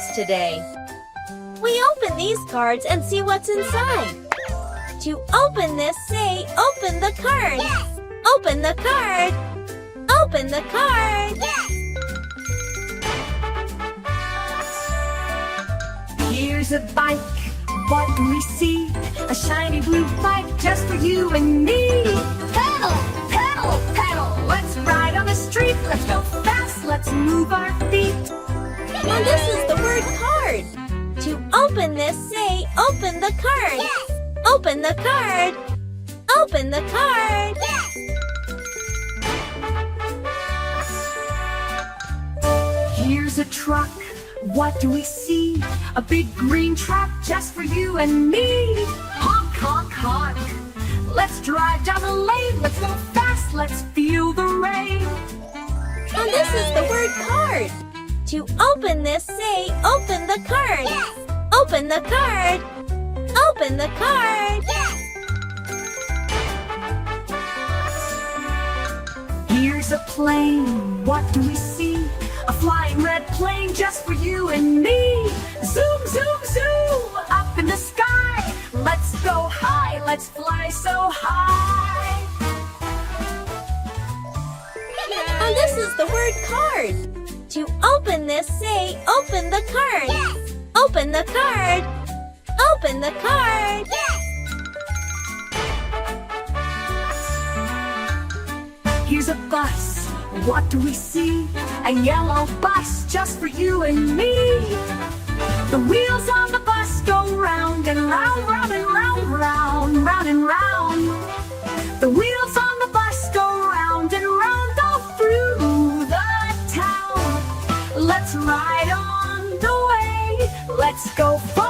cards today. We open these cards and see what's inside. To open this, say, open the card. Yes. Open the card. Open the card. Yes. Here's a bike. What do we see? A shiny blue bike just for you and me. Pedal, pedal, pedal. Let's ride on the street. Let's go fast. Let's move our feet. And this is the word card. To open this, say, open the card. Yes. Open the card. Open the card. Yes. Here's a truck. What do we see? A big green truck just for you and me. Honk, honk, honk. Let's drive down the lane. Let's go fast. Let's feel the rain. And this is the word card. To open this, say, open the card. Yes. Open the card. Open the card. Yes. Here's a plane. What do we see? A flying red plane just for you and me. Zoom, zoom, zoom. Up in the sky. Let's go high. Let's fly so high. And this is the word card. To open this, say, open the card. Yes. Open the card. Open the card. Yes. Here's a bus. What do we see? A yellow bus just for you and me. The wheels on the bus go round and round, round and round, round, round and round. The wheels on the bus go round and round all through the town. Let's ride on the way. Let's go far.